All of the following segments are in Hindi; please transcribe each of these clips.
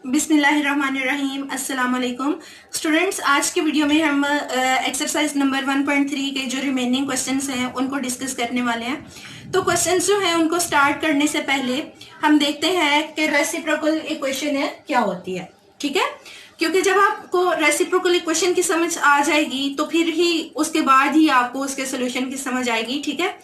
बिस्मिल्लाहिर्रहमानिर्रहीम। अस्सलाम वालेकुम स्टूडेंट्स। आज के वीडियो में हम एक्सरसाइज नंबर 1.3 के जो रिमेनिंग क्वेश्चंस हैं उनको डिस्कस करने वाले हैं। तो क्वेश्चंस जो हैं उनको स्टार्ट करने से पहले हम देखते हैं कि रेसिप्रोकल इक्वेशन है क्या होती है। ठीक है, क्योंकि जब आपको रेसिप्रोकल इक्वेशन की समझ आ जाएगी तो फिर ही उसके बाद ही आपको उसके सोल्यूशन की समझ आएगी। ठीक है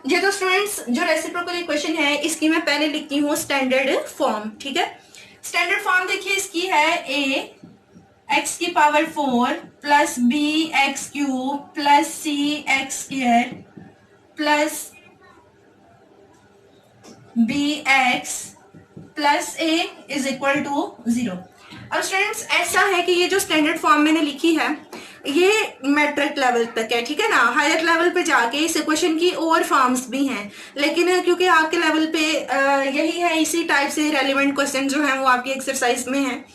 जी। तो स्टूडेंट्स, जो रेसिप्रोकल इक्वेशन है इसकी मैं पहले लिखती हूँ स्टैंडर्ड फॉर्म। ठीक है, स्टैंडर्ड फॉर्म देखिए इसकी है a x की power 4 plus b x cube plus c x square plus b x plus a is equal to 0। अब स्टूडेंट्स ऐसा है कि ये जो स्टैंडर्ड फॉर्म मैंने लिखी है ये मैट्रिक लेवल तक है। ठीक है ना, हायर लेवल पे जाके इस इक्वेशन की और फॉर्म्स भी हैं, लेकिन क्योंकि आपके लेवल पे यही है, इसी टाइप से रेलिवेंट क्वेश्चन जो हैं वो आपकी एक्सरसाइज में हैं,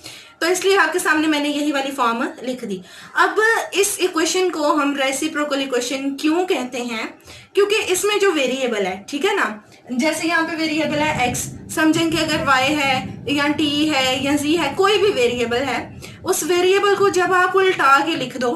तो इसलिए आपके सामने मैंने यही वाली फॉर्म लिख दी। अब इस इक्वेशन को हम रेसिप्रोकल इक्वेशन क्यों कहते हैं? क्योंकि इसमें जो वेरिएबल है, ठीक है ना, जैसे यहाँ पे वेरिएबल है x, समझें कि अगर y है या t है या z है, कोई भी वेरिएबल है, उस वेरिएबल को जब आप उल्टा के लिख दो,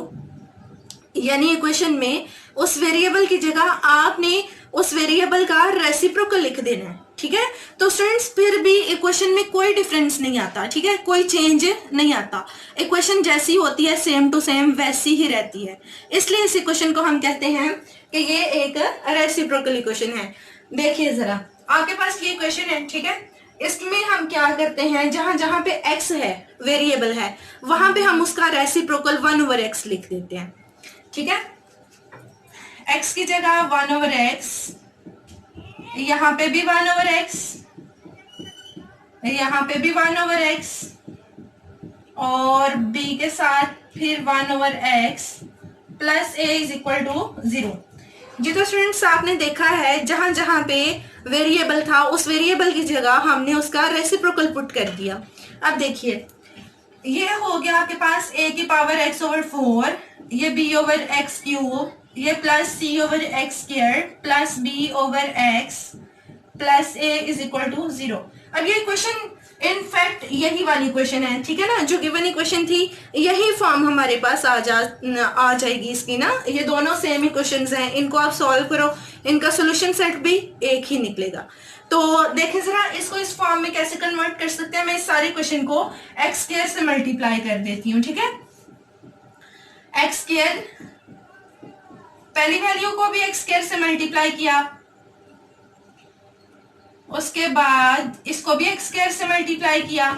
यानी इक्वेशन में उस वेरिएबल की जगह आपने उस वेरिएबल का रेसिप्रोकल लिख देना है। ठीक है, तो स्टूडेंट्स फिर भी इक्वेशन में कोई डिफरेंस नहीं आता। ठीक है, कोई चेंज नहीं आता, इक्वेशन जैसी होती है सेम टू सेम वैसी ही रहती है। इसलिए इस इक्वेशन को हम कहते हैं कि ये एक रेसिप्रोकल इक्वेशन है। देखिए जरा, आपके पास ये इक्वेशन है, ठीक है, इसमें हम क्या करते हैं, जहां जहां पे x है, वेरिएबल है, वहां पे हम उसका रेसिप्रोकल 1/x लिख देते हैं। ठीक है, x की जगह 1/x, यहाँ पे भी 1/x, यहाँ पे भी 1/x और b के साथ फिर 1/x plus a is equal to 0। जी तो स्टूडेंट्स, आपने देखा है जहां जहां पे वेरिएबल था उस वेरिएबल की जगह हमने उसका रेसिप्रोकल पुट कर दिया। अब देखिए ये हो गया आपके पास a की पावर x/4, ये b/x क्यूब, ये plus c/x square plus b/x plus a is equal to 0। अब ये इक्वेशन इनफैक्ट यही वाली इक्वेशन है, ठीक है ना, जो गिवन इक्वेशन थी यही फॉर्म हमारे पास आ जाएगी इसकी ना। ये दोनों सेम इक्वेशंस हैं, इनको आप सॉल्व करो, इनका सोल्यूशन सेट भी एक ही निकलेगा। तो देखें जरा, इसको इस फॉर्म में कैसे कन्वर्ट कर सकते हैं। मैं इस सारे क्वेश्चन को एक्स स्क्वायर से मल्टीप्लाई कर देती हूँ। ठीक है, एक्स स्क्वायर, पहली वैल्यू को भी एक्स स्क्वायर से मल्टीप्लाई किया, उसके बाद इसको भी एक्स स्क्वायर से मल्टीप्लाई किया,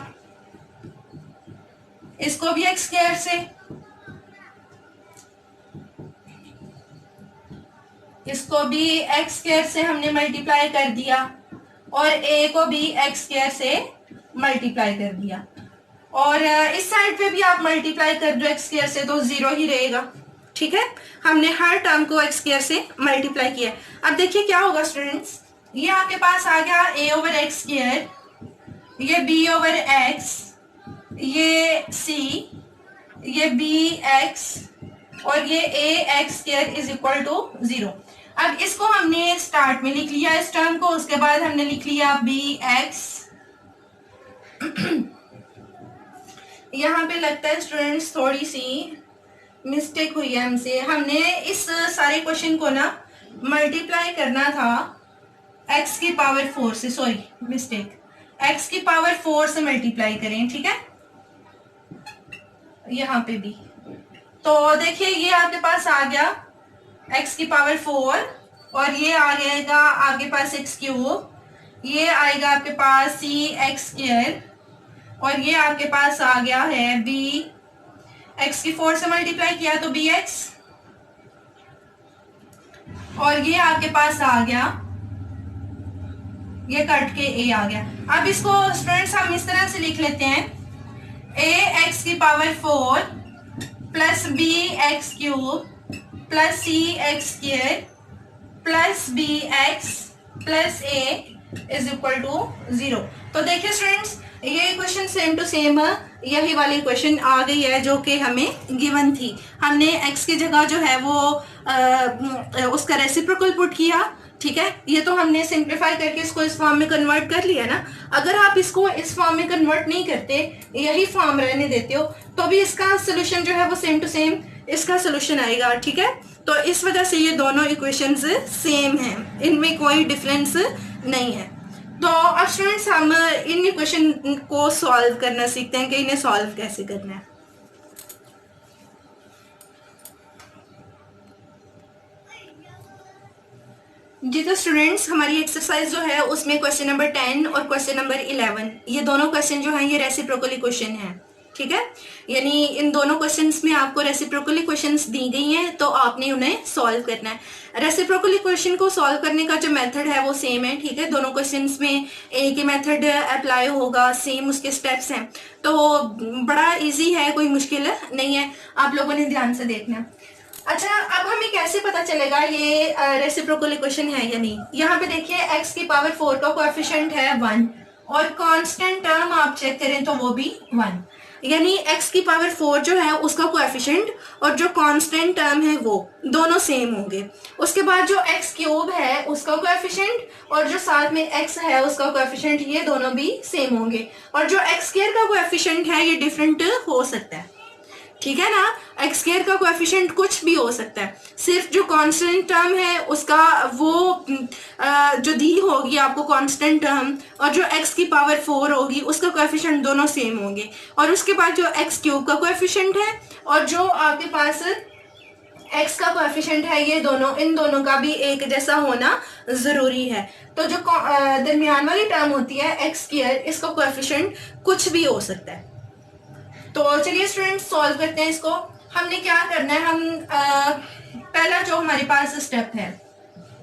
इसको भी एक्स स्क्वायर से, इसको भी एक्स स्क्वायर से हमने मल्टीप्लाई कर दिया और ए को भी एक्स स्क्वायर से मल्टीप्लाई कर दिया, और इस साइड पे भी आप मल्टीप्लाई कर दो एक्स स्क्वायर से तो 0 ही रहेगा। ठीक है, हमने हर टर्म को एक्स स्क्वायर से मल्टीप्लाई किया। अब देखिए क्या होगा स्टूडेंट्स, ये आपके पास आ गया a/x स्क्वायर, ये b/x, ये c, ये bx और ये ax square is equal to 0। अब इसको हमने स्टार्ट में लिख लिया इस टर्म को, उसके बाद हमने लिख लिया bx। यहाँ पे लगता है स्टूडेंट्स थोड़ी सी मिस्टेक हुई है हमसे, हमने इस सारे क्वेश्चन को ना मल्टीप्लाई करना था x की पावर 4 से, सॉरी मिस्टेक, x की पावर 4 से मल्टीप्लाई करें। ठीक है, यहाँ पे भी तो देखिए ये आपके पास आ गया x की पावर 4 और ये आ जाएगा आपके पास x क्यूब, ये आएगा आपके पास c x स्क्वायर और ये आपके पास आ गया है b, x की 4 से मल्टीप्लाई किया तो bx और ये आपके पास आ गया, ये कट के a आ गया। अब इसको स्टूडेंट्स हम इस तरह से लिख लेते हैं, a x की power 4 plus b x cube plus c x square plus b x plus a is equal to 0। तो देखिए स्टूडेंट्स, ये इक्वेशन सेम टू सेम यही वाली इक्वेशन आ गई है जो कि हमें गिवन थी। हमने x की जगह जो है वो उसका रेसिप्रोकल पुट किया, ठीक है, ये तो हमने सिंप्लीफाई करके इसको इस फॉर्म में कन्वर्ट कर लिया ना। अगर आप इसको इस फॉर्म में कन्वर्ट नहीं करते, यही फॉर्म रहने देते हो, तो भी इसका सोल्यूशन जो है वो सेम टू सेम इसका सोल्यूशन आएगा। ठीक है, तो इस वजह से ये दोनों इक्वेशंस सेम हैं, इनमें कोई डिफरेंस नहीं है। तो अब स्टूडेंट्स हम इन इक्वेशन को सॉल्व करना सीखते हैं कि इन्हें सॉल्व कैसे करना है। जी तो स्टूडेंट्स, हमारी एक्सरसाइज जो है उसमें क्वेश्चन नंबर 10 और क्वेश्चन नंबर 11, ये दोनों क्वेश्चन जो हैं ये रेसिप्रोकल इक्वेशन है। ठीक है, यानी इन दोनों क्वेश्चंस में आपको रेसिप्रोकल इक्वेशंस दी गई हैं, तो आपने उन्हें सॉल्व करना है। रेसिप्रोकल इक्वेशन को सॉल्व करने का जो मेथड है वो सेम है। ठीक है, दोनों क्वेश्चंस में एक ही मेथड अप्लाई होगा, सेम उसके स्टेप्स हैं, तो बड़ा इजी है, कोई मुश्किल नहीं है, आप लोगों ने ध्यान से देखना है। अच्छा, अब हमें कैसे पता चलेगा ये रेसिप्रोकल इक्वेशन है या नहीं। यहाँ पे देखिए x की पावर 4 का कोएफिशिएंट है 1 और कांस्टेंट टर्म आप चेक करें तो वो भी 1, यानी x की पावर 4 जो है उसका कोएफिशिएंट और जो कांस्टेंट टर्म है वो दोनों सेम होंगे। उसके बाद जो x क्यूब है उसका कोएफिशिएंट और जो साथ में x है उसका कोएफिशिएंट, ये दोनों भी सेम होंगे। और जो x स्क्वायर का कोएफिशिएंट है ये डिफरेंट हो सकता है। ठीक है ना, एक्स स्क्वायर का कोएफिशिएंट कुछ भी हो सकता है, सिर्फ जो कांस्टेंट टर्म है उसका वो जो दी होगी आपको कांस्टेंट टर्म और जो एक्स की पावर 4 होगी उसका कोएफिशिएंट दोनों सेम होंगे। और उसके बाद जो एक्स क्यूब का कोएफिशिएंट है और जो आपके पास एक्स का कोएफिशिएंट है, ये दोनों, इन दोनों का भी एक जैसा होना जरूरी है। तो जो दरमियान वाली टर्म होती है एक्स स्क्वायर, इसका कोएफिशिएंट कुछ भी हो सकता है। तो चलिए स्टूडेंट्स सॉल्व करते हैं इसको। हमने क्या करना है, हम पहला जो हमारे पास स्टेप है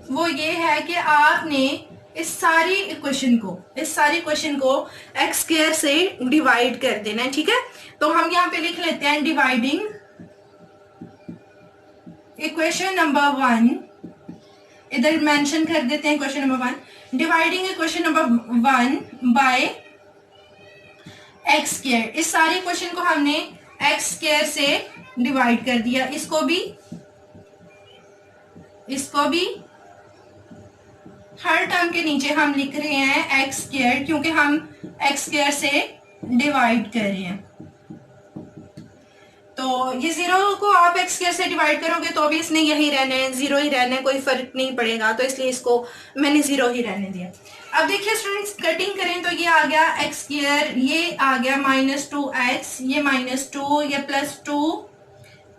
वो ये है कि आपने इस सारी इक्वेशन को एक्स स्क्वायर से डिवाइड कर देना है। ठीक है, तो हम यहाँ पे लिख लेते हैं डिवाइडिंग इक्वेशन नंबर 1, इधर मेंशन कर देते हैं equation number 1, dividing equation number 1 by x square. इस सारे क्वेश्चन को हमने एक्स स्क्वायर से डिवाइड कर दिया, इसको भी हर टर्म के नीचे हम लिख रहे हैं एक्स स्क्वायर, क्योंकि हम एक्स स्क्वायर से डिवाइड कर रहे हैं। तो ये 0 को आप एक्स स्क्वायर से डिवाइड करोगे तो भी इसने यही रहना है, 0 ही रहना है, कोई फर्क नहीं पड़ेगा, तो इसलिए इसको मैंने 0 ही रहने दिया। अब देखिए स्टूडेंट्स, कटिंग करें तो ये आ गया एक्स स्क्वायर, ये आ गया -2x, ये -2, ये +2,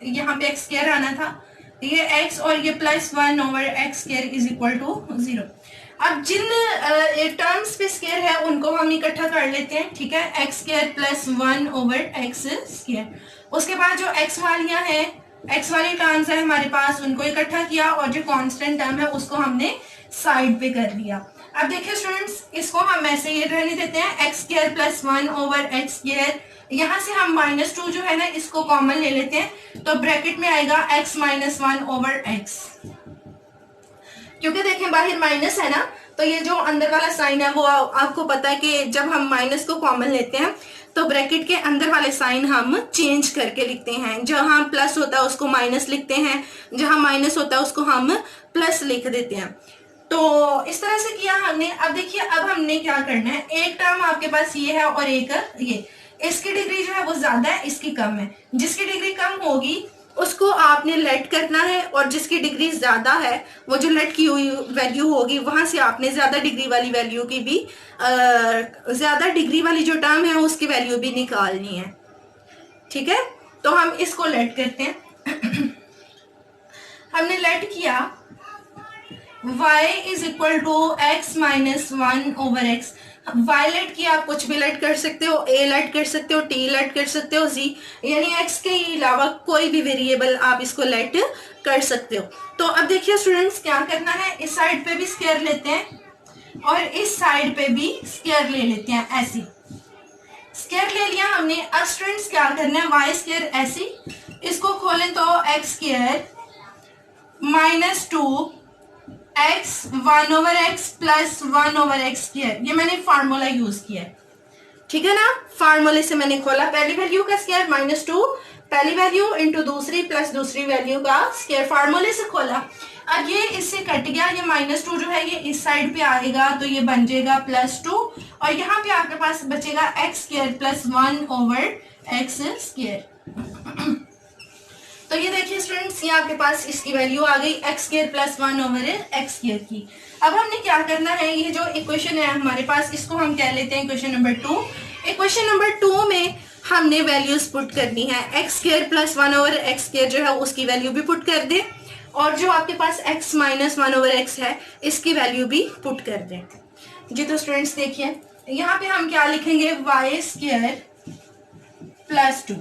यहाँ पे एक्स स्क्वायर आना था, ये x और ये +1 over x square is equal to 0। अब जिन टर्म्स पे स्क्वायर है उनको हम इकट्ठा कर लेते हैं। ठीक है, x square +1 over x square. उसके बाद जो x वालियां हैं, x वाली टर्म्स है हमारे पास, उनको इकट्ठा किया और जो कांस्टेंट टर्म है उसको हमने साइड पे कर लिया। अब देखिए स्टूडेंट्स, इसको हम ऐसे ये रहने देते हैं x square +1 over x square. यहाँ से हम -2 जो है ना इसको कॉमन ले लेते हैं, तो ब्रैकेट में आएगा x -1 ओवर x, क्योंकि देखें बाहर माइनस है ना, तो ये जो अंदर वाला साइन है वो आपको पता है कि जब हम माइनस को कॉमन लेते हैं तो ब्रैकेट के अंदर वाले साइन हम चेंज करके लिखते हैं। जहां प्लस होता है उसको माइनस लिखते हैं, जहां माइनस होता है उसको हम प्लस लिख देते हैं। तो इस तरह से किया हमने। अब देखिए, अब हमने क्या करना है, एक टर्म आपके पास ये है और एक ये, इसकी डिग्री जो है वो ज्यादा है, इसकी कम है। जिसकी डिग्री कम होगी उसको आपने लेट करना है और जिसकी डिग्री ज्यादा है वो जो लेट की हुई वैल्यू होगी वहां से आपने ज्यादा डिग्री वाली वैल्यू की भी ज्यादा डिग्री वाली जो टर्म है उसकी वैल्यू भी निकालनी है। ठीक है, तो हम इसको लेट करते हैं। हमने लेट किया y is equal to x -1 over x। y let किया, आप कुछ भी लेट कर सकते हो, a लेट कर सकते हो, t लेट कर सकते हो, z, यानी x के अलावा कोई भी वेरिएबल आप इसको लेट कर सकते हो। तो अब देखिए स्टूडेंट्स, क्या करना है, इस साइड पे भी स्क्वायर लेते हैं और इस साइड पे भी स्क्वायर ले लेते हैं। ऐसे स्क्वायर ले लिया हमने। अब स्टूडेंट्स क्या करना है, y स्क्वायर ऐसे, इसको खोलें तो x square -2 x 1 over x plus 1 over x square, ये मैंने फार्मूला यूज किया है। ठीक है ना, फार्मूले से मैंने खोला, पहली वैल्यू का स्क्वायर -2 पहली वैल्यू इंटू दूसरी प्लस दूसरी वैल्यू का स्क्वायर, फार्मूले से खोला। अब ये इससे कट गया, ये -2 जो है ये इस साइड पे आएगा तो ये बन जाएगा +2 और यहाँ पे आपके पास बचेगा x² + 1 ओवर x²। तो ये देखिए स्टूडेंट्स, ये आपके पास इसकी वैल्यू आ गई x² + 1 ओवर x² की। अब हमने क्या करना है, ये जो इक्वेशन है हमारे पास, इसको हम कह लेते हैं इक्वेशन नंबर 2। इक्वेशन नंबर 2 में हमने वैल्यूज पुट करनी है, x² + 1 ओवर x² जो है उसकी वैल्यू भी पुट कर दे और जो आपके पास x - 1 ओवर x है इसकी वैल्यू भी पुट कर दें। जी तो स्टूडेंट्स देखिए, यहाँ पे हम क्या लिखेंगे, y² + 2,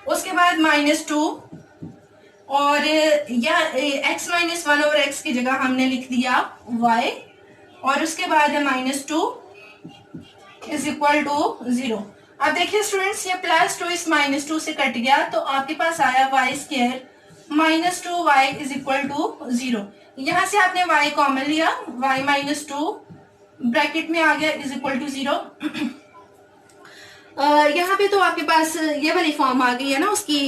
उसके बाद -2 और यह x - 1 ओवर x की जगह हमने लिख दिया y और उसके बाद है -2 = 0। अब देखिए स्टूडेंट्स, ये +2 इस -2 से कट गया तो आपके पास आया y² - 2y = 0। यहाँ से आपने y कॉमन लिया, y - 2 ब्रैकेट में आ गया = 0। यहाँ पे तो आपके पास ये वाली फॉर्म आ गई है ना उसकी,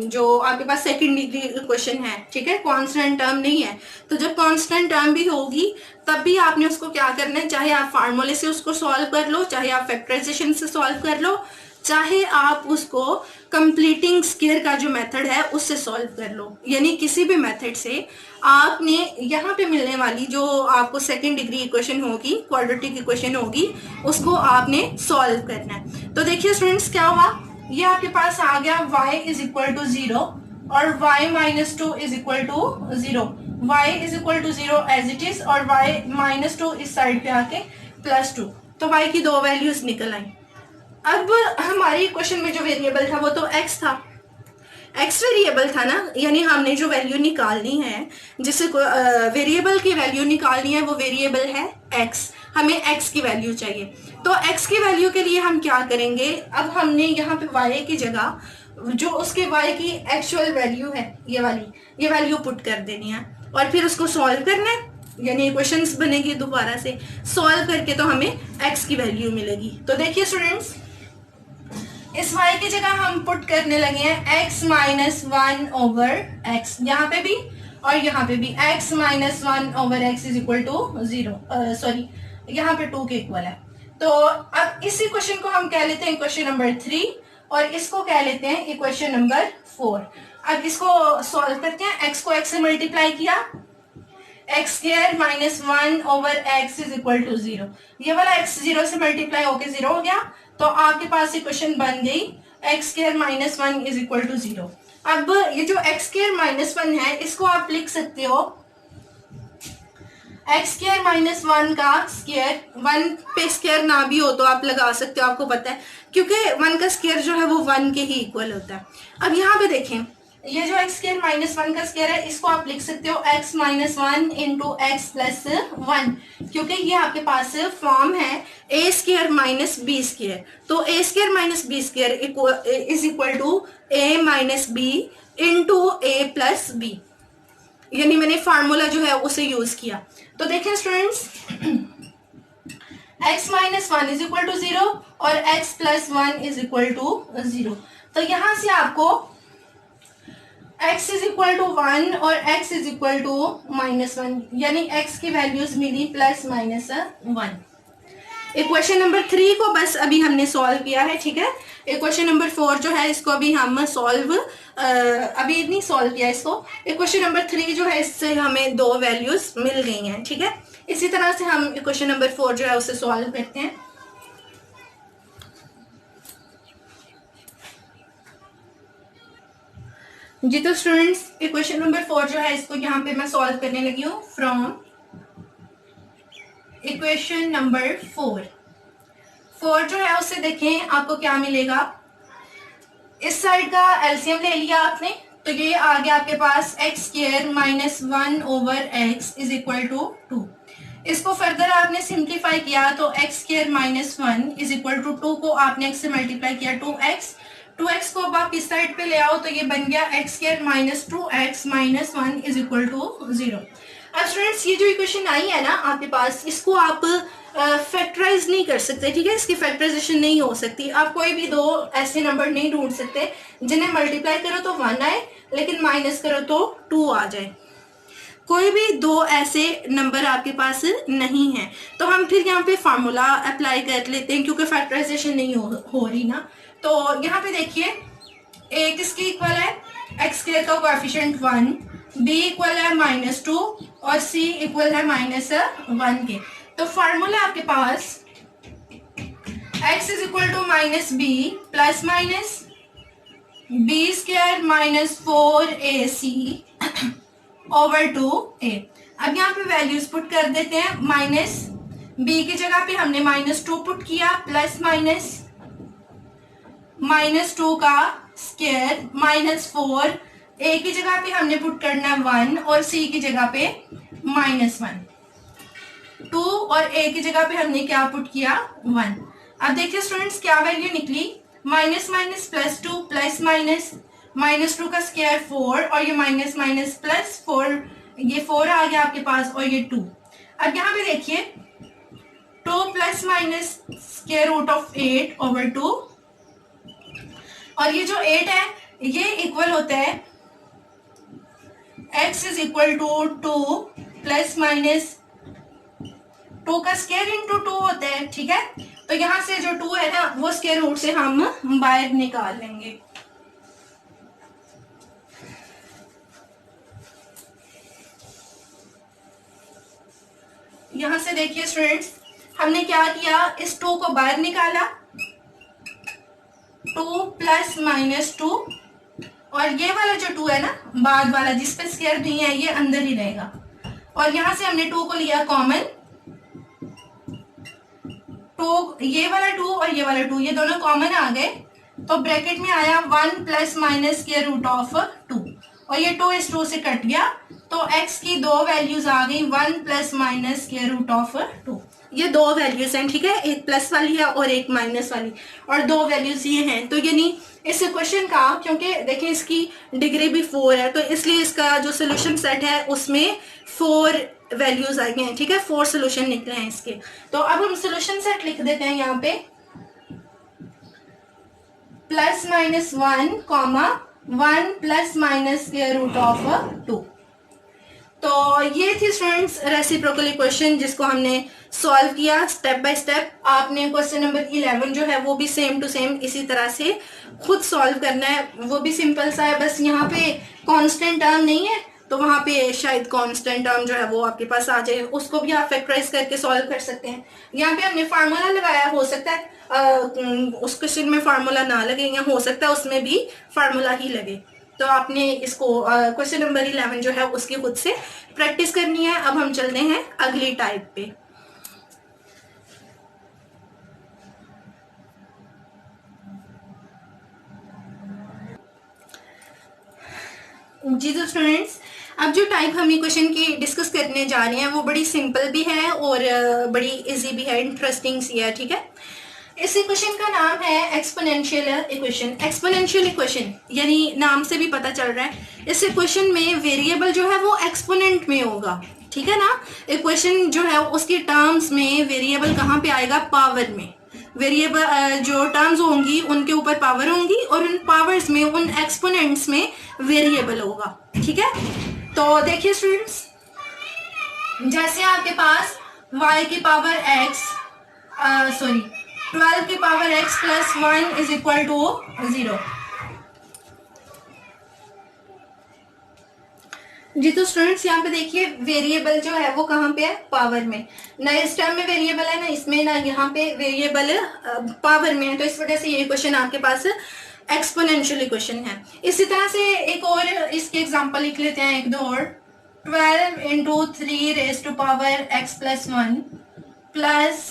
जो आपके पास सेकंड डिग्री इक्वेशन है, ठीक है, कांस्टेंट टर्म नहीं है। तो जब कांस्टेंट टर्म भी होगी तब भी आपने उसको क्या करना है, चाहे आप फार्मूले से उसको सॉल्व कर लो, चाहे आप फैक्टराइजेशन से सॉल्व कर लो, चाहे आप उसको कंप्लीटिंग स्क्वायर का जो मेथड है उससे सॉल्व कर लो, यानी किसी भी मेथड से आपने यहाँ पे मिलने वाली जो आपको सेकंड डिग्री इक्वेशन होगी, क्वाड्रेटिक इक्वेशन होगी, उसको आपने सॉल्व करना है। तो देखिए स्टूडेंट्स क्या हुआ, ये आपके पास आ गया y = 0 और y - 2 = 0, y = 0 as it is और y - 2 इस साइड पे आके +2, तो y की दो वैल्यूज निकल आई। अब हमारी इक्वेशन में जो वेरिएबल था वो तो x था, x वेरिएबल था ना, यानी हमने जो वैल्यू निकालनी है, जिसे वेरिएबल की वैल्यू निकालनी है वो वेरिएबल है x, हमें x की वैल्यू चाहिए। तो x की वैल्यू के लिए हम क्या करेंगे, अब हमने यहाँ पे y की जगह जो उसके y की एक्चुअल वैल्यू है ये वाली, ये वैल्यू पुट कर देनी है और फिर उसको सॉल्व करना है, यानी इक्वेशंस बनेगी दोबारा से, सॉल्व करके तो हमें x की वैल्यू मिलेगी। तो देखिए स्टूडेंट्स, इस y की जगह हम पुट करने लगे हैं x - 1 ओवर x, यहाँ पे भी और यहाँ पे भी x - 1 ओवर x = 0, सॉरी यहाँ पे 2 के इक्वल है। तो अब इस इक्वेशन को हम कह लेते हैं इक्वेशन नंबर 3 और इसको कह लेते हैं इक्वेशन नंबर 4। अब इसको सॉल्व करते हैं, x को x से मल्टीप्लाई किया, x² - 1 ओवर x = 0, ये वाला x 0 से मल्टीप्लाई होके 0 हो गया, तो आपके पास इक्वेशन बन गई x² - 1 = 0। अब ये जो x² - 1 है इसको आप लिख सकते हो x² - 1 का स्क्वायर, 1 पे स्क्वायर ना भी हो तो आप लगा सकते हो, आपको पता है, क्योंकि 1 का स्क्वायर जो है वो 1 के ही इक्वल होता है। अब यहाँ पे देखें, ये जो x² - 1 का स्क्वायर है इसको आप लिख सकते हो x - 1 × x + 1, क्योंकि ये आपके पास फॉर्म है a² - b², तो a² - b² = a - b × a + b, यानी मैंने फार्मूला जो है उसे यूज किया। तो देखें स्टूडेंट्स, x - 1 = 0 और x + 1 = 0, तो यहां से आपको x = 1 और x = -1, यानी x की वैल्यूज मिली +-1। इक्वेशन नंबर 3 को बस अभी हमने सॉल्व किया है, ठीक है। इक्वेशन नंबर 4 जो है इसको अभी हम अभी नहीं सॉल्व किया इसको। इक्वेशन नंबर 3 जो है इससे हमें दो वैल्यूज मिल गई हैं, ठीक है। इसी तरह से हम इक्वेशन नंबर 4 जो है उसे सॉल्व करते हैं। जी तो स्टूडेंट्स, इक्वेशन नंबर 4 जो है इसको यहाँ पे मैं सॉल्व करने लगी हूँ फ्रॉम इक्वेशन नंबर 4 जो है उससे देखें आपको क्या मिलेगा। इस साइड का एलसीएम ले लिया आपने, तो ये आ गया आपके पास x² - 1 ओवर x = 2। इसको फर्दर आपने सिंप्लीफाई किया तो x² - 1 = 2 को आपने x से मल्टीप्लाई किया 2x को अब आप इस साइड पे ले आओ तो ये बन गया x² - 2x - 1 = 0। अब स्टूडेंट्स ये जो इक्वेशन आई है ना आपके पास, इसको आप फैक्टराइज नहीं कर सकते, ठीक है, इसकी फैक्टराइजेशन नहीं हो सकती। आप कोई भी दो ऐसे नंबर नहीं ढूंढ सकते जिन्हें मल्टीप्लाई करो तो 1 आए लेकिन माइनस करो तो 2 आ जाए। कोई भी दो ऐसे नंबर आपके पास नहीं है। तो हम फिर यहाँ पे फार्मूला अप्लाई कर लेते हैं क्योंकि फैक्टराइजेशन नहीं हो रही ना। तो यहाँ पे देखिए a किसके इक्वल है, एक्स स्क्वायर का कोएफिशिएंट 1, b इक्वल है -2 और c इक्वल है -1 के। तो फार्मूला आपके पास x is equal to -b plus minus b square -4ac over 2a। अब यहाँ पे वैल्यूज पुट कर देते हैं। माइनस b की जगह पे हमने -2 पुट किया प्लस -2 का स्क्वायर -4, a की जगह पे हमने पुट करना 1 और c की जगह पे -1, 2 और a की जगह पे हमने क्या पुट किया 1। अब देखिए स्टूडेंट्स क्या वैल्यू निकली, minus minus plus 2 plus minus -2 का स्क्वायर 4 और ये माइनस माइनस प्लस 4, ये 4 आ गया आपके पास और ये 2। अब यहाँ पे देखिए 2 plus minus square root of 8 over 2 और ये जो 8 है ये इक्वल होता है x is equal to 2 plus minus 2 का स्क्वायर इंटू 2 होता है, ठीक है। तो यहाँ से जो 2 है ना वो स्क्वायर रूट से हम बाहर निकाल लेंगे। यहां से देखिए स्टूडेंट्स हमने क्या किया, इस 2 को बाहर निकाला, 2 प्लस -2 और ये वाला जो 2 है ना बाद वाला जिस पे स्क्वायर नहीं है ये अंदर ही रहेगा और यहां से हमने 2 को लिया कॉमन, तो ये वाला 2 और ये वाला 2 ये दोनों कॉमन आ गए। तो ब्रैकेट में आया 1 plus minus square root of 2 और ये 2 इस 2 से कट गया। तो x की दो वैल्यूज आ गई 1 plus minus square root of 2। ये दो वैल्यूज हैं, ठीक है, एक प्लस वाली है और एक माइनस वाली और दो वैल्यूज ये हैं। तो यानी इस क्वेश्चन का, क्योंकि देखिए इसकी डिग्री भी 4 है तो इसलिए इसका जो सोल्यूशन सेट है उसमें 4 वैल्यूज आई हैं, ठीक है, 4 सोल्यूशन निकले हैं इसके। तो अब हम सोल्यूशन सेट लिख देते हैं यहाँ पे plus minus 1 comma 1 plus minus square root of 2। तो ये थी स्टूडेंट्स रेसिप्रोकल इक्वेशन जिसको हमने सॉल्व किया स्टेप बाय स्टेप। आपने क्वेश्चन नंबर 11 जो है वो भी सेम टू सेम इसी तरह से खुद सॉल्व करना है, वो भी सिंपल सा है, बस यहाँ पे कांस्टेंट टर्म नहीं है तो वहां पे शायद कांस्टेंट टर्म जो है वो आपके पास आ जाए, उसको भी आप फैक्टराइज करके सॉल्व कर सकते हैं। यहाँ पे हमने फार्मूला लगाया, हो सकता है उस क्वेश्चन में फार्मूला ना लगे या हो सकता है उसमें भी फार्मूला ही लगे। तो आपने इसको क्वेश्चन नंबर 11 जो है उसकी खुद से प्रैक्टिस करनी है। अब हम चलते हैं अगली टाइप पे। जी तो स्टूडेंट्स अब जो टाइप हम इक्वेशन की डिस्कस करने जा रहे हैं वो बड़ी सिंपल भी है और बड़ी इजी भी है, इंटरेस्टिंग सी है, ठीक है। इस इक्वेशन का नाम है एक्सपोनेंशियल इक्वेशन। एक्सपोनेंशियल इक्वेशन यानी नाम से भी पता चल रहा है इस इक्वेशन में वेरिएबल जो है वो एक्सपोनेंट में होगा, ठीक है ना। इक्वेशन जो है उसके टर्म्स में वेरिएबल कहाँ पे आएगा, पावर में। वेरिएबल जो टर्म्स होंगी उनके ऊपर पावर होंगी और उन पावर्स में उन एक्सपोनेंट्स में वेरिएबल होगा, ठीक है। तो देखिए स्टूडेंट्स जैसे आपके पास y की पावर x 12 की power x plus 1 is equal to 0। जी तो स्टूडेंट्स यहाँ पे देखिए वेरिएबल जो है वो कहाँ पे है, पावर में ना। इस टर्म में वेरिएबल है ना इसमें, ना यहाँ पे वेरिएबल पावर में है, तो इस वजह से ये क्वेश्चन आपके पास एक्सपोनेंशियल इक्वेशन है। इसी तरह से एक और इसके एग्जांपल लिख लेते हैं, एक दो और। 12 into 3 raise to power x plus 1 plus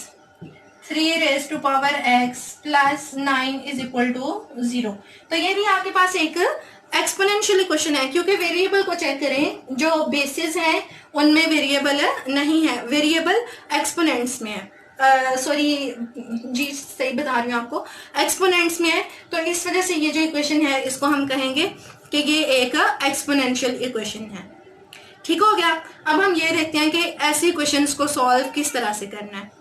3 raise to power x plus 9 is equal to 0। तो ये भी आपके पास एक एक्सपोनेंशियल इक्वेशन है, क्योंकि वेरिएबल को चेक करें जो बेसिस हैं उनमें वेरिएबल नहीं है, वेरिएबल एक्सपोनेंट्स में है। सॉरी जी सही बता रही हूँ आपको, एक्सपोनेंट्स में है। तो इस वजह से ये जो इक्वेशन है इसको हम कहेंगे कि ये एक एक्सपोनेंशियल इक्वेशन है, ठीक हो गया। अब हम ये देखते हैं कि ऐसे क्वेश्चंस को सॉल्व किस तरह से करना है।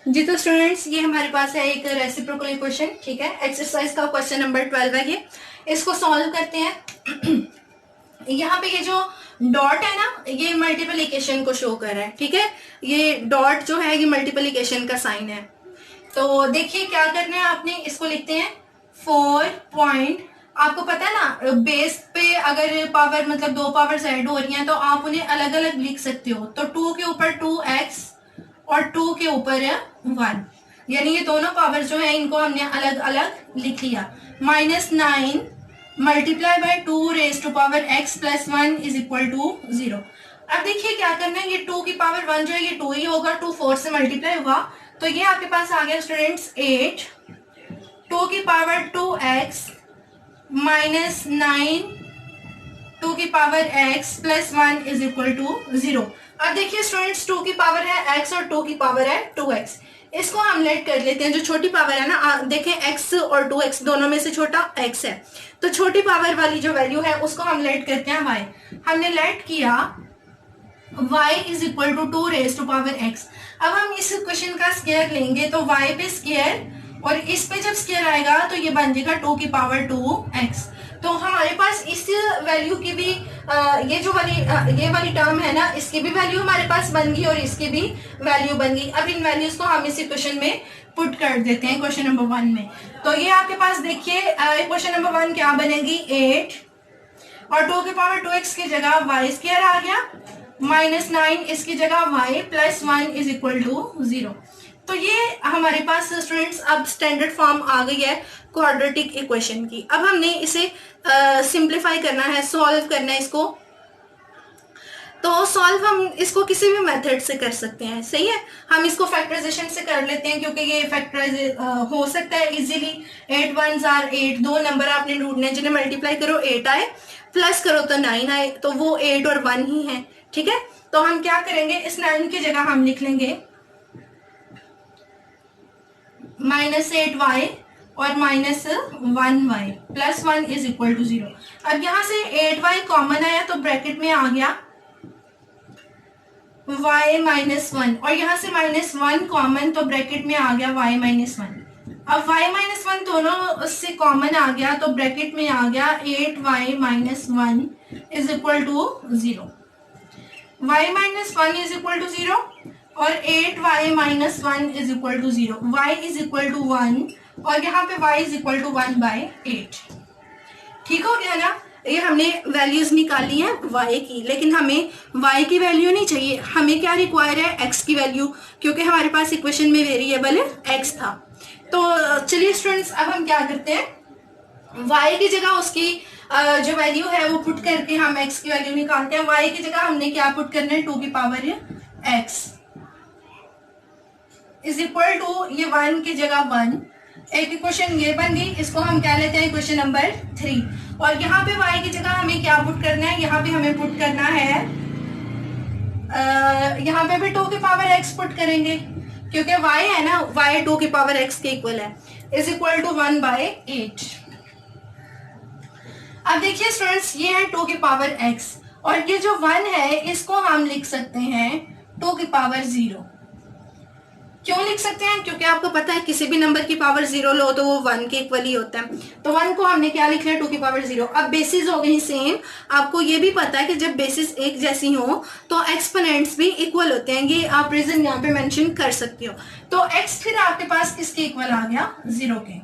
जी तो स्टूडेंट्स, ये हमारे पास है एक रेसिप्रोकल इक्वेशन, ठीक है, एक्सरसाइज का क्वेश्चन नंबर 12 है ये। इसको सॉल्व करते हैं। यहाँ पे ये जो डॉट है ना, ये मल्टीप्लिकेशन को शो कर रहा है, ठीक है। ये डॉट जो है ये मल्टीप्लिकेशन का साइन है। तो देखिए क्या करना है आपने, इसको लिखते हैं 4 पॉइंट, आपको पता है ना बेस पे अगर पावर मतलब 2 पावर्स ऐड हो रही हैं तो आप उन्हें अलग अलग लिख सकते हो। तो 2 के ऊपर 2x और 2 के ऊपर है 1, यानी ये दोनों पावर जो है इनको हमने अलग अलग लिख लिया। -9 multiply by 2 raise to power x plus 1 is equal to 0। अब देखिए क्या करना है, ये 2 की पावर 1 जो है ये 2 ही होगा, 2 4 से मल्टीप्लाई हुआ तो ये आपके पास आ गया स्टूडेंट्स 8, 2 की पावर 2x -9 2 की power x plus 1 is equal to 0। अब देखिए स्टूडेंट्स 2 की पावर है x और 2 की पावर है 2x, इसको हम लेट कर लेते हैं। जो छोटी पावर है ना, देखें x और 2x दोनों में से छोटा x है, तो छोटी पावर वाली जो वैल्यू है उसको हम लेट करते हैं y। हमने लेट किया y is equal to 2 raise to power x। अब हम इस क्वेश्चन का स्क्वायर लेंगे तो y पे स्क्वायर और इस पे जब स्क्वायर आएगा तो ये बन जाएगा 2 की पावर 2x। तो हमारे पास इस वैल्यू की भी ये वाली टर्म है ना, इसकी भी वैल्यू हमारे पास बन गई और इसकी भी वैल्यू बन गई। अब इन वैल्यूज को हम इसी क्वेश्चन में पुट कर देते हैं, क्वेश्चन नंबर 1 में। तो ये आपके पास देखिए क्वेश्चन नंबर 1 क्या बनेगी, 8 और 2 की पावर 2x की जगह y स्क्वायर आ गया, -9 इसकी जगह y plus 1 is equal to 0। तो ये हमारे पास स्टूडेंट्स अब स्टैंडर्ड फॉर्म आ गई है क्वाड्रेटिक इक्वेशन की। अब हमने इसे सिंप्लीफाई करना है, सॉल्व करना है इसको। तो सॉल्व हम इसको किसी भी मेथड से कर सकते हैं, सही है। हम इसको फैक्टराइजेशन से कर लेते हैं क्योंकि ये फैक्टराइज हो सकता है इजीली। 8 1s are 8, दो नंबर आपने ढूंढने जिन्हें मल्टीप्लाई करो 8 आए, प्लस करो तो 9 आए, तो वो 8 और 1 ही है, ठीक है। तो हम क्या करेंगे, इस 9 की जगह हम लिख लेंगे -8y और -1y plus 1 is equal to 0। अब यहां से 8y कॉमन आया तो ब्रैकेट में आ गया y -1 और यहां से -1 कॉमन तो ब्रैकेट में आ गया y -1। अब y -1 दोनों से कॉमन आ गया तो ब्रैकेट में आ गया 8y -1 is equal to 0। y -1 is equal to 0 और 8y -1 is equal to 0, y is equal to 1 और यहाँ पे y इज इक्वल टू 1/8। ठीक हो गया ना। ये हमने वैल्यूज निकाली हैं y की, लेकिन हमें y की वैल्यू नहीं चाहिए, हमें क्या रिक्वायर है x की वैल्यू, क्योंकि हमारे पास इक्वेशन में वेरिएबल x था। तो चलिए स्टूडेंट्स, अब हम क्या करते हैं, y की जगह उसकी जो वैल्यू है वो पुट करके हम x की वैल्यू निकालते हैं। y की जगह हमने क्या पुट करना है, 2 की power x is equal to ये 1 की जगह 1। एक इक्वेशन ये बन गई, इसको हम क्या लेते हैं इक्वेशन नंबर 3। और यहाँ पे y की जगह हमें क्या पुट करना है, यहाँ पे हमें पुट करना है यहाँ पे भी 2 की पावर x पुट करेंगे क्योंकि y है ना, y 2 की पावर x के इक्वल है, इज इक्वल टू 1/8। अब देखिए स्टूडेंट्स, ये है 2 की पावर x और ये जो 1 है इसको हम लिख सकते हैं 2 की पावर 0। क्यों लिख सकते हैं, क्योंकि आपको पता है किसी भी नंबर की पावर 0 लो तो वो 1 के इक्वल ही होता है। तो 1 को हमने क्या लिख लिया, 2 की पावर 0। अब बेसिस हो गई सेम। आपको ये भी पता है कि जब बेसिस एक जैसी हो तो एक्सपोनेंट्स भी इक्वल होते हैं, ये आप रीजन यहाँ पे मेंशन कर सकते हो। तो x फिर आपके पास किसके इक्वल आ गया, 0 के।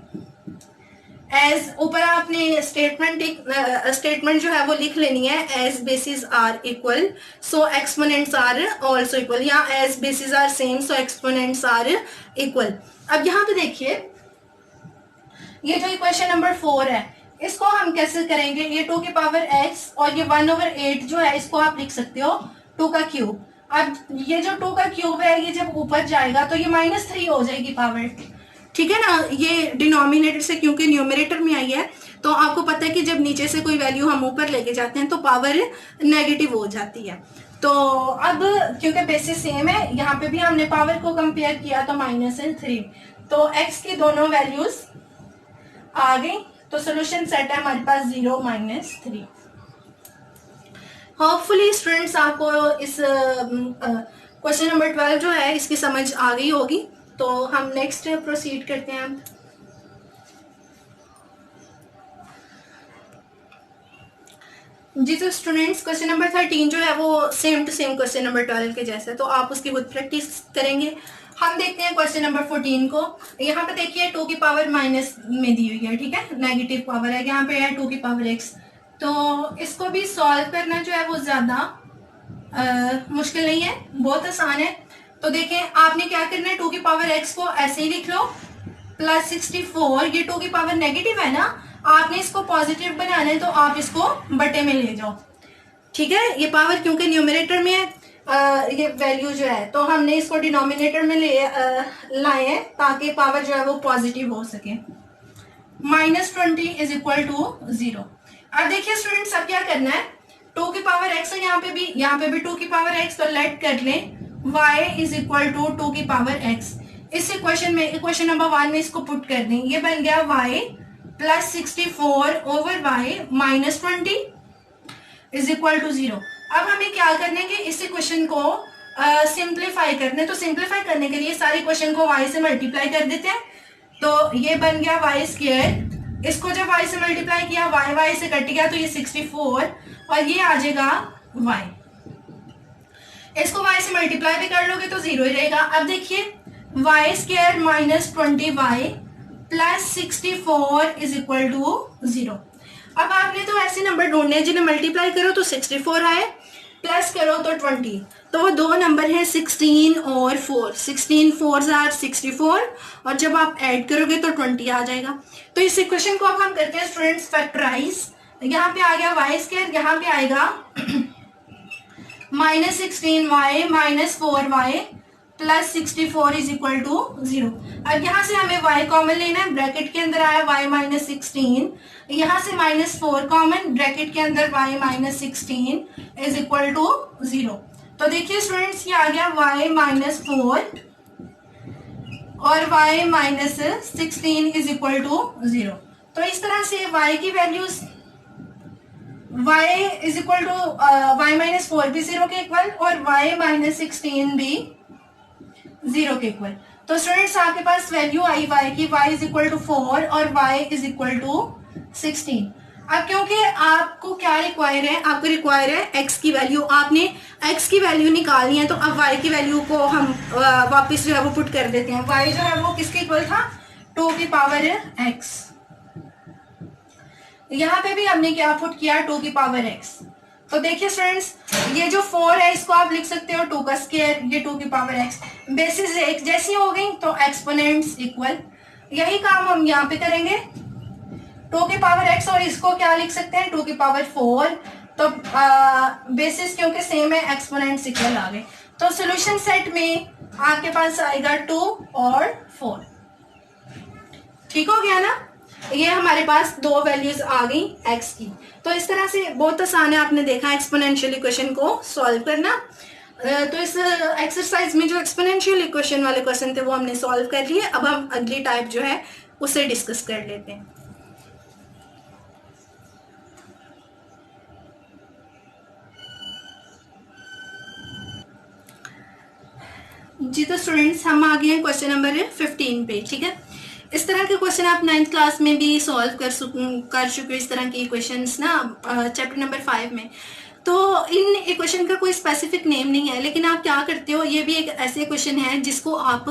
एज ऊपर आपने स्टेटमेंट जो है वो लिख लेनी है, as bases are equal so exponents are also equal, या as bases are same so exponents are equal. अब यहाँ पे देखिए ये जो इक्वेशन नंबर 4 है इसको हम कैसे करेंगे, ये 2 की पावर x और ये 1/8 जो है इसको आप लिख सकते हो 2 का क्यूब। अब ये जो 2 का क्यूब है ये जब ऊपर जाएगा तो ये -3 हो जाएगी पावर, ठीक है ना। ये डिनोमिनेटर से क्योंकि न्यूमरेटर में आई है तो आपको पता है कि जब नीचे से कोई वैल्यू हम ऊपर लेके जाते हैं तो पावर नेगेटिव हो जाती है। तो अब क्योंकि बेसिस सेम है, यहाँ पे भी हमने पावर को कंपेयर किया तो -3, तो x की दोनों वैल्यूज आ गई तो सोल्यूशन सेट है हमारे पास 0 -3। होपफुली स्टूडेंट्स आपको इस क्वेश्चन नंबर 12 जो है इसकी समझ आ गई होगी। तो हम नेक्स्ट प्रोसीड करते हैं। जी तो स्टूडेंट्स क्वेश्चन नंबर 13 जो है वो same to same question number 12 के जैसा है, तो आप उसकी खुद प्रैक्टिस करेंगे। हम देखते हैं क्वेश्चन नंबर 14 को। यहाँ पे देखिए 2 की पावर माइनस में दी हुई है, ठीक है, नेगेटिव पावर है, यहाँ पे है 2 की पावर x। तो इसको भी सॉल्व करना जो है वो ज्यादा मुश्किल नहीं है, बहुत आसान है। तो देखें आपने क्या करना है, 2 की पावर x को ऐसे ही लिख लो प्लस 64। ये 2 की पावर नेगेटिव है ना, आपने इसको पॉजिटिव बनाना है तो आप इसको बटे में ले जाओ, ठीक है। ये पावर क्योंकि न्यूमरेटर में है, ये वैल्यू जो है, तो हमने इसको डिनोमिनेटर में लाए हैं ताकि पावर जो है वो पॉजिटिव हो सके। -20 इज इक्वल टू 0। अब देखिए स्टूडेंट्स अब क्या करना है, 2 की पावर x है, यहाँ पे भी 2 की पावर x, तो लेट कर लें y इज इक्वल टू 2 की पावर x। इस इक्वेशन में, इक्वेशन नंबर 1 में इसको पुट कर दें, ये बन गया y plus 64 over y minus 20 is equal to 0। अब हमें क्या करने के इस इक्वेशन को सिंप्लीफाई करने, तो सिंप्लीफाई करने के लिए सारे इक्वेशन को y से मल्टीप्लाई कर देते हैं। तो ये बन गया y स्क्वायर, इसको जब y से मल्टीप्लाई किया y से कट गया तो ये 64 और ये आ जाएगा y। इसको y से मल्टीप्लाई भी कर लोगे तो 0 ही रहेगा। अब देखिए y square minus 20y plus 64 is equal to 0। अब आपने तो ऐसे नंबर ढूंढने हैं जिन्हें मल्टीप्लाई करो तो 64 आए, प्लस करो तो 20, तो वो दो नंबर हैं 16 और 4। 16 4 आर 64 और जब आप ऐड करोगे तो 20 आ जाएगा। तो इस इक्वेशन को अब हम करते हैं स्टूडेंट्स फैक्टराइज। यहाँ पे आ गया y स्क्वायर, यहाँ पे आएगा -16y minus 4y plus 64 is equal to 0। अब यहाँ से हमें y कॉमन लेना है, ब्रैकेट के अंदर आया y माइनस 16, यहाँ से -4 कॉमन, ब्रैकेट के अंदर y minus 16 is equal to 0। तो देखिए स्टूडेंट्स ये आ गया y माइनस 4 और y minus 16 is equal to 0। तो इस तरह से y की values y is equal to y minus 4 भी 0 के इक्वल और y माइनस 16 भी 0 के इक्वल। तो स्टूडेंट्स आपके पास वैल्यू आई y की, y इज इक्वल टू 4 और y इज इक्वल टू 16। अब क्योंकि आपको क्या रिक्वायर है, आपको रिक्वायर है x की वैल्यू, आपने x की वैल्यू निकालनी है, तो अब y की वैल्यू को हम वापस जो है वो पुट कर देते हैं। y जो है वो किसके इक्वल था, 2 की पावर x। यहाँ पे भी हमने क्या पुट किया, 2 की पावर x। तो देखिए स्टूडेंट्स ये जो 4 है इसको आप लिख सकते हो 2 का स्क्वायर, ये 2 की पावर x। बेसिस एक जैसी हो गई तो एक्सपोनेंट्स इक्वल, यही काम हम यहाँ पे करेंगे। 2 की पावर x और इसको क्या लिख सकते हैं, 2 की पावर 4। तो बेसिस क्योंकि सेम है, एक्सपोनेंट्स इक्वल आ गए। तो सॉल्यूशन सेट में आपके पास आएगा 2 और 4। ठीक हो गया ना, ये हमारे पास दो वैल्यूज आ गई x की। तो इस तरह से बहुत आसान है, आपने देखा एक्सपोनेंशियल इक्वेशन को सॉल्व करना। तो इस एक्सरसाइज में जो एक्सपोनेंशियल इक्वेशन वाले क्वेश्चन थे वो हमने सॉल्व कर लिए। अब हम अगली टाइप जो है उसे डिस्कस कर लेते हैं। जी तो स्टूडेंट्स हम आ गए हैं क्वेश्चन नंबर 15 पे, ठीक है। इस तरह के क्वेश्चन आप 9th क्लास में भी सॉल्व कर चुके हो, इस तरह की इक्वेशंस ना चैप्टर नंबर 5 में। तो इन इक्वेशन का कोई स्पेसिफिक नेम नहीं है, लेकिन आप क्या करते हो, ये भी एक ऐसे क्वेश्चन है जिसको आप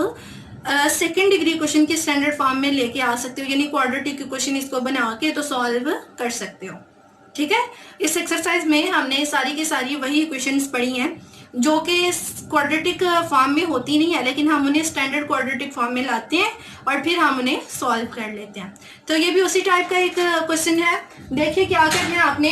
सेकेंड डिग्री क्वेश्चन के स्टैंडर्ड फॉर्म में लेके आ सकते हो, यानी क्वाड्रेटिक इक्वेशन इसको बना के तो सॉल्व कर सकते हो, ठीक है। इस एक्सरसाइज में हमने सारी की सारी वही इक्वेशंस पढ़ी हैं जो कि क्वाड्रेटिक फॉर्म में होती नहीं है, लेकिन हम उन्हें स्टैंडर्ड क्वाड्रेटिक फॉर्म में लाते हैं और फिर हम उन्हें सॉल्व कर लेते हैं। तो ये भी उसी टाइप का एक क्वेश्चन है। देखिए क्या करना है आपने,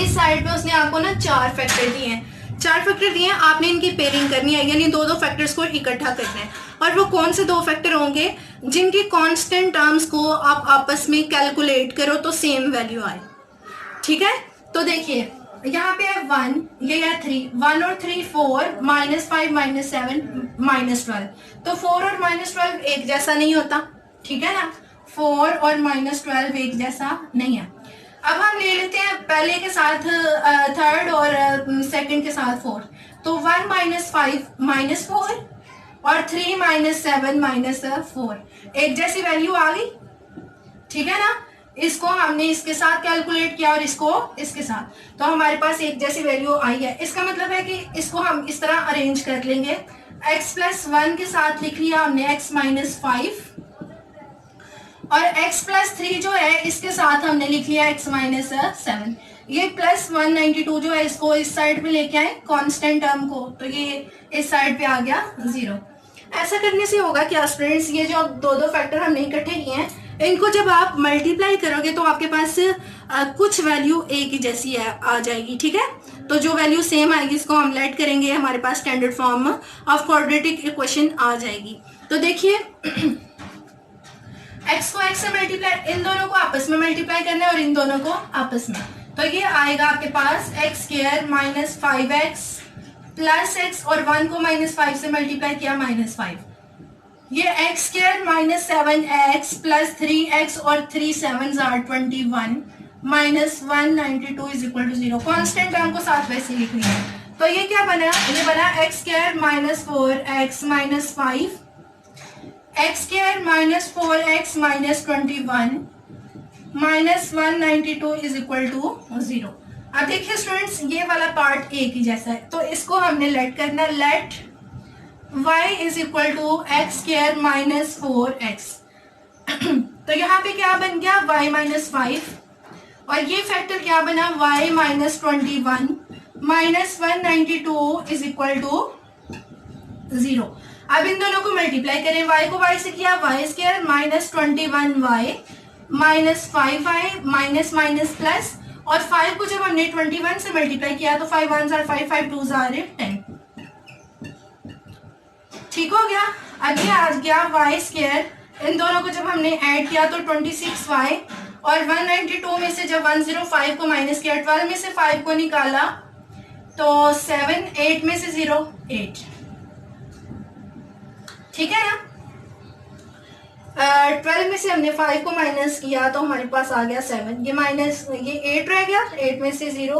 इस साइड पे उसने आपको ना 4 फैक्टर दिए हैं, 4 फैक्टर दिए हैं, आपने इनकी पेयरिंग करनी है, यानी 2-2 फैक्टर्स को इकट्ठा करना है। और वो कौन से 2 फैक्टर होंगे जिनकी कांस्टेंट टर्म्स को आप आपस में कैलकुलेट करो तो सेम वैल्यू आए, ठीक है। तो देखिए यहाँ पे है 1, ये है 3, 1 और 3 4, -5 -7 -12। तो 4 और -12 एक जैसा नहीं होता, ठीक है ना। 4 और -12 एक जैसा नहीं है। अब हम ले लेते हैं पहले के साथ थर्ड और सेकंड के साथ 4, तो 1 - 5 -4 और 3 - 7 -4 एक जैसी वैल्यू आ गई, ठीक है ना। इसको हमने इसके साथ कैलकुलेट किया और इसको इसके साथ, तो हमारे पास एक जैसी वैल्यू आई है। इसका मतलब है कि इसको हम इस तरह अरेंज कर लेंगे, x + 1 के साथ लिख लिया हमने x - 5 और x + 3 जो है इसके साथ हमने लिख लिया x - 7। ये +192 जो है इसको इस साइड पे लेके आए कांस्टेंट टर्म को, तो ये इस साइड पे आ गया 0। ऐसा करने से होगा क्या स्टूडेंट्स, ये जो दो फैक्टर हमने इकट्ठे किए हैं इनको जब आप मल्टीप्लाई करोगे तो आपके पास कुछ वैल्यू एक ही जैसी आ जाएगी, ठीक है। तो जो वैल्यू सेम आएगी इसको हम लेट करेंगे, हमारे पास standard form of quadratic equation आ जाएगी। तो देखिए x को x से मल्टीप्लाई, इन दोनों को आपस में मल्टीप्लाई करना है और इन दोनों को आपस में, तो ये आएगा आपके पास x² - 5x प्लस x और 1 को -5 से मल्टीप्लाई किया -5, ये x² - 7x प्लस 3x और 3 7s are 21 -192 = 0। कांस्टेंट टर्म को साथ वैसे लिख लिया, तो ये क्या बना, ये बना x² - 4x - 5 x² - 4x - 21 -192 = 0। अब देखिए स्टूडेंट्स ये वाला पार्ट एक ही जैसा है, तो इसको हमने लेट करना, लेट y = x² - 4x तो यहाँ पे क्या बन गया y - 5 और ये फैक्टर क्या बना y - 21 -192 = 0। अब इन दोनों को मल्टीप्लाई करें, y को y से किया y² - 21y -5y minus minus plus, और 5 को जब हमने 21 से मल्टीप्लाई किया तो 5 1s are 5 5 2s are 10, ठीक हो गया। अब ये आ गया y², इन दोनों को जब हमने ऐड किया तो 26y और 192 में से जब 105 को माइनस किया, 12 में से 5 को निकाला तो 7, 8 में से 0 8, ठीक है ना। 12 में से हमने 5 को माइनस किया तो हमारे पास आ गया 7, ये माइनस ये 8 रह गया, 8 में से 0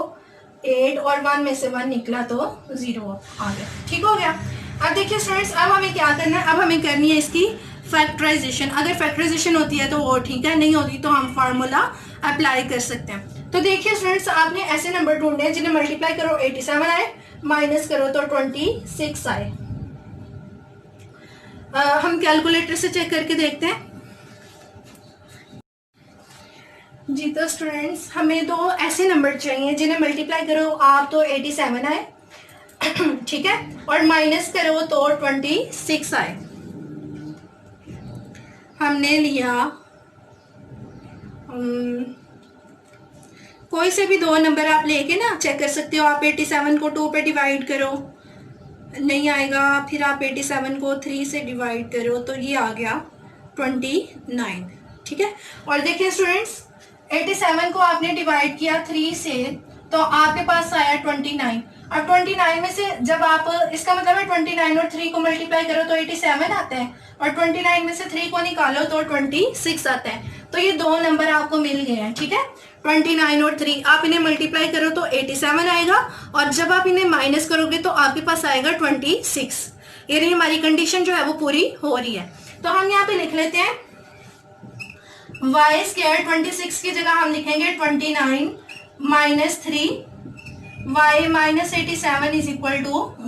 8 और 1 में से 1 निकला तो 0 आ गया, ठीक हो गया। अब देखिए स्टूडेंट्स अब हमें क्या करना है, अब हमें करनी है इसकी फैक्टराइजेशन। अगर फैक्टराइजेशन होती है तो वो ठीक है, नहीं होती तो हम फार्मूला अप्लाई कर सकते हैं। तो देखिए स्टूडेंट्स आपने ऐसे नंबर ढूंढने हैं जिन्हें मल्टीप्लाई करो 87 आए, माइनस करो तो 26 आए। हम कैलकुलेटर से चेक करके देखते हैं जी। तो स्टूडेंट्स हमें दो ऐसे नंबर चाहिए जिन्हें मल्टीप्लाई करो आप तो 87 आए ठीक है, और माइनस करो तो 26 आए। हमने लिया कोई से भी दो नंबर आप लेके ना चेक कर सकते हो। आप 87 को 2 पे डिवाइड करो, नहीं आएगा, फिर आप 87 को 3 से डिवाइड करो तो ये आ गया 29, ठीक है। और देखिए स्टूडेंट्स 87 को आपने डिवाइड किया 3 से तो आपके पास आया 29, और 29 में से जब आप, इसका मतलब है 29 और 3 को मल्टीप्लाई करो तो 87 आता है, और 29 में से 3 को निकालो तो 26 आता है। तो ये दो नंबर आपको मिल गए हैं, ठीक है। 29 और 3 आप इन्हें मल्टीप्लाई करो तो 87 आएगा, और जब आप इन्हें माइनस करोगे तो आपके पास आएगा 26। यानी हमारी कंडीशन जो है वो पूरी हो रही है। तो हम यहाँ पे लिख लेते हैं y² 26 की जगह हम लिखेंगे 29 माइनस 3 y माइनस 87 =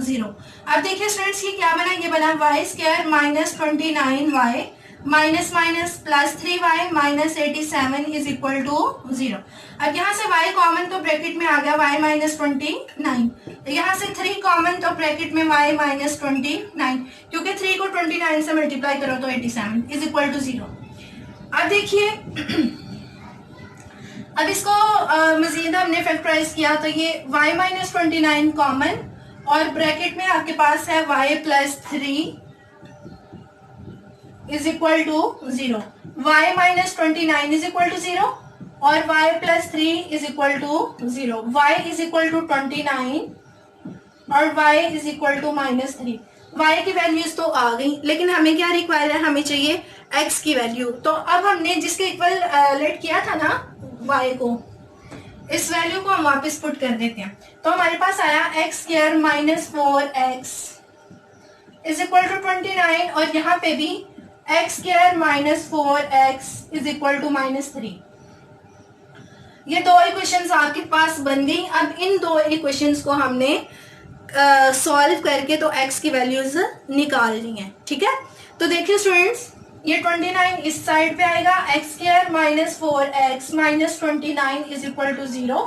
0। अब देखिए स्टूडेंट्स ये क्या बना, ये बना y² minus 29y minus minus plus 3y minus 87 = 0। अब यहाँ से y कॉमन तो ब्रैकेट में आ गया y माइनस 29, यहाँ से 3 कॉमन तो ब्रैकेट में y माइनस 29, क्योंकि 3 को 29 से मल्टीप्लाई करो तो 87 = 0। अब देखिए अब इसको मजीद हमने फैक्टराइज किया तो ये y माइनस 29 कॉमन, और ब्रैकेट में आपके पास है y प्लस 3 = 0, y माइनस 29 = 0 और y प्लस 3 = 0, y = 29 और y = -3। y की वैल्यूज तो आ गई, लेकिन हमें क्या रिक्वायर है, हमें चाहिए x की वैल्यू। तो अब हमने जिसके इक्वल लेट किया था ना y को, इस वैल्यू को हम वापस पुट कर देते हैं। तो हमारे पास आया x square minus 4x is equal to 29, और यहाँ पे भी x square minus 4x is equal to -3। ये दो इक्वेशंस आपके पास बन गई। अब इन दो इक्वेशंस को हमने सॉल्व करके तो x की वैल्यूज निकालनी है, ठीक है। तो देखिए स्टूडेंट्स, ये 29 इस साइड पे आएगा, x square minus 4x minus 29 is equal to 0,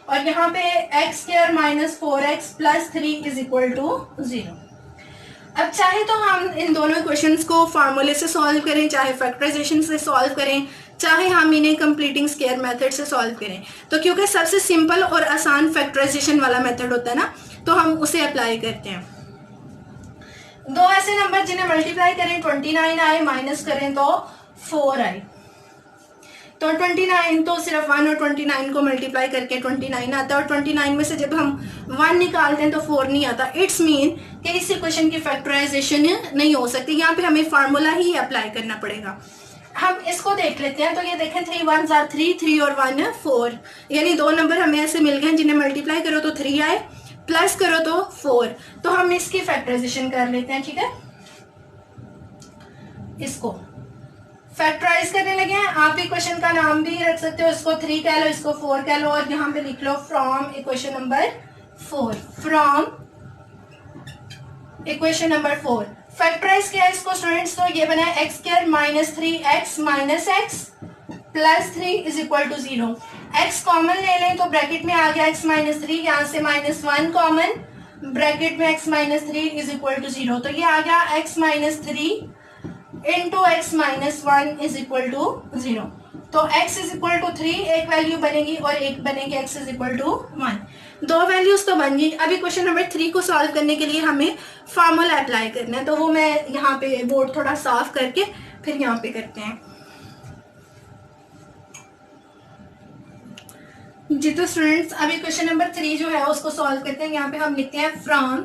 और यहाँ पे x square minus 4x plus 3 is equal to 0। अब चाहे तो हम इन दोनों इक्वेशंस को फार्मूले से सॉल्व करें, चाहे फैक्टराइजेशन से सॉल्व करें, चाहे हम इन्हें कंप्लीटिंग स्क्वायर मेथड से सॉल्व करें। तो क्योंकि सबसे सिंपल और आसान फैक्टराइजेशन वाला मेथड होता है ना, तो हम उसे अप्लाई करते हैं। दो ऐसे नंबर जिन्हें मल्टीप्लाई करें 29 आए, माइनस करें तो 4 आए। तो 29 तो सिर्फ 1 और 29 को मल्टीप्लाई करके 29 आता है, और 29 में से जब हम 1 निकालते हैं तो 4 नहीं आता। इट्स मीन कि इस इक्वेशन की फैक्टराइजेशन नहीं हो सकती, यहाँ पे हमें फार्मूला ही अप्लाई करना पड़ेगा। हम इसको देख लेते हैं। तो ये देखें 3 1 are 3, 3 और 1 4, यानी दो नंबर हमें ऐसे मिल गए जिन्हें मल्टीप्लाई करो तो 3 आए, प्लस करो तो 4। तो हम इसकी फैक्टराइजेशन कर लेते हैं, ठीक है। इसको फैक्टराइज करने लगे हैं। आप इक्वेशन का नाम भी रख सकते हो, इसको 3 कह लो, इसको 4 कह लो, और यहाँ पे लिख लो from equation number 4, from equation number 4। Factorise किया इसको स्टूडेंट्स, तो ये बना x square minus 3x minus x plus 3 is equal to 0। x common ले लें तो ब्रैकेट में आ गया x माइनस 3, यहाँ से -1 कॉमन, ब्रैकेट में x minus 3 is equal to 0। तो ये आ गया x minus 3 into x minus 1 is equal to 0। तो x इज इक्वल टू 3 एक वैल्यू बनेगी, और एक बनेगी x इज इक्वल टू 1। दो वैल्यूज तो बन गई। अभी क्वेश्चन नंबर 3 को सॉल्व करने के लिए हमें फार्मूला अप्लाई करना है, तो वो मैं यहाँ पे बोर्ड थोड़ा साफ करके फिर यहाँ पे करते हैं जी। तो स्टूडेंट्स, अभी क्वेश्चन नंबर 3 जो है उसको सॉल्व करते हैं। यहाँ पे हम लिखते हैं फ्रॉम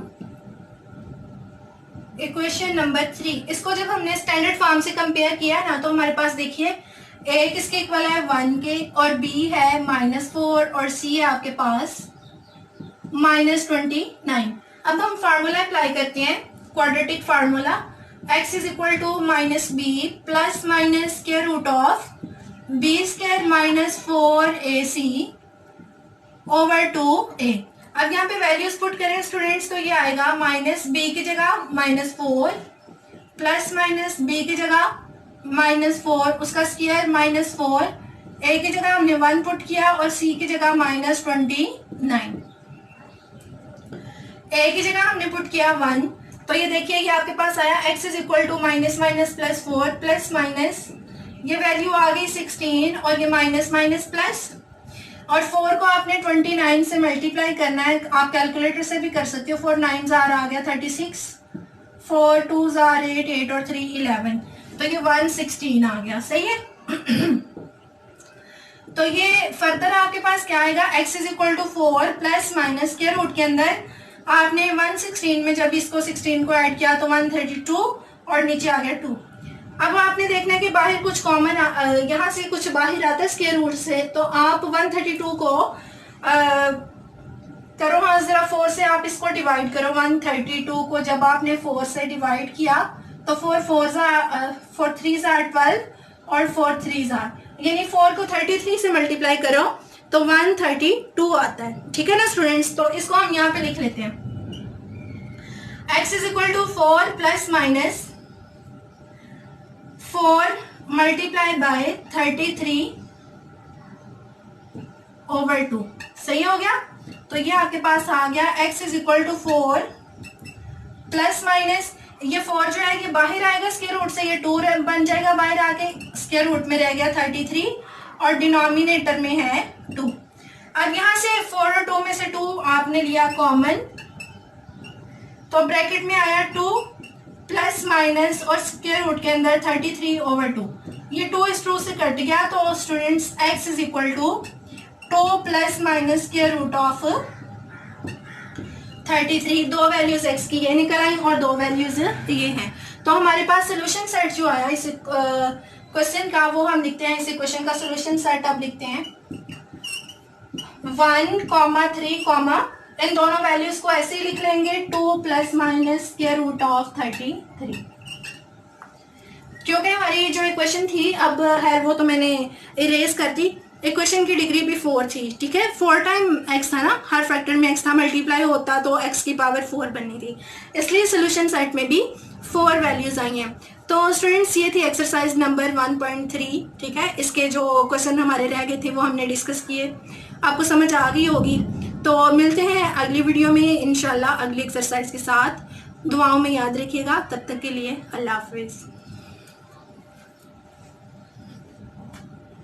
इक्वेशन नंबर 3। इसको जब हमने स्टैंडर्ड फॉर्म से कंपेयर किया ना, तो हमारे पास देखिए a किसके इक्वल है 1 के, और b है -4, और c है आपके पास -29। अब हम फार्मूला अप्लाई करते हैं, quadratic formula. x is equal to -b plus minus square root of b square minus 4ac over 2a। अब यहाँ पे वैल्यूज पुट करें स्टूडेंट्स, तो ये आएगा -b की जगह -4 प्लस माइनस b की जगह -4, उसका स्क्वायर -4, a की जगह हमने 1 पुट किया, और c की जगह -29, a की जगह हमने पुट किया 1। तो ये देखिए ये आपके पास आया x is equal to minus minus plus 4 plus minus, ये वैल्यू आ गई 16, और ये माइनस माइनस प्लस, और 4 को आपने 29 से मल्टीप्लाई करना है। आप कैलकुलेटर से भी कर सकते हो। 4 9 आ गया 36, 4 2 8, 8 और 3 11, तो ये 116 आ गया, सही है। तो ये फर्दर आपके पास क्या आएगा, x is equal to 4 plus minus के रूट के अंदर आपने 116 में जब इसको 16 को ऐड किया तो 132, और नीचे आ गया 2। अब आपने देखना है कि बाहर कुछ कॉमन, यहाँ से कुछ बाहर आता है स्क्वायर रूट से, तो आप 132 को करो, हाँ जरा 4 से आप इसको डिवाइड करो। 132 को जब आपने 4 से डिवाइड किया तो 4 3 12, और 4 3 यानी 4 को 33 से मल्टीप्लाई करो तो 132 आता है, ठीक है ना स्टूडेंट्स। तो इसको हम यहाँ पे लिख लेते हैं, x is equal to 4 plus minus 4 multiply by 33 over 2, सही हो गया। तो ये आपके पास आ गया x is equal to 4 plus minus, ये 4 जो है ये बाहर आएगा स्क्वायर रूट से, ये 2 बन जाएगा बाहर आके, स्क्वायर रूट में रह गया 33, और डिनोमिनेटर में है 2। अब यहाँ से 4 और 2 में से 2 आपने लिया कॉमन, तो ब्रैकेट में आया 2 प्लस माइनस, और स्क्वायर रूट के अंदर 33 ओवर 2, ये 2 इस 2 से कट गया। तो students x is equal to 2 plus minus square root of 33, दो वैल्यूज x की ये निकल आई और दो वैल्यूज ये हैं। तो हमारे पास सोल्यूशन सेट जो आया इस क्वेश्चन का, वो हम लिखते हैं, इस क्वेश्चन का सोल्यूशन सेट अब लिखते हैं 1, 3, इन दोनों वैल्यूज को ऐसे ही लिख लेंगे 2 ± स्क्वायर रूट ऑफ 33, क्योंकि हमारी जो इक्वेशन थी अब है वो तो मैंने इरेज कर दी। इक्वेशन की डिग्री भी 4 थी, ठीक है, 4 टाइम x था ना, हर फैक्टर में x था, मल्टीप्लाई होता तो x की पावर 4 बननी थी, इसलिए सोल्यूशन सेट में भी 4 वैल्यूज आई हैं। तो स्टूडेंट्स ये थी एक्सरसाइज नंबर 1.3, ठीक है। इसके जो क्वेश्चन हमारे रह गए थे वो हमने डिस्कस किए, आपको समझ आ गई होगी। तो मिलते हैं अगली वीडियो में इंशाल्लाह अगली एक्सरसाइज के साथ। दुआओं में याद रखिएगा, तब तक के लिए अल्लाह हाफिज़।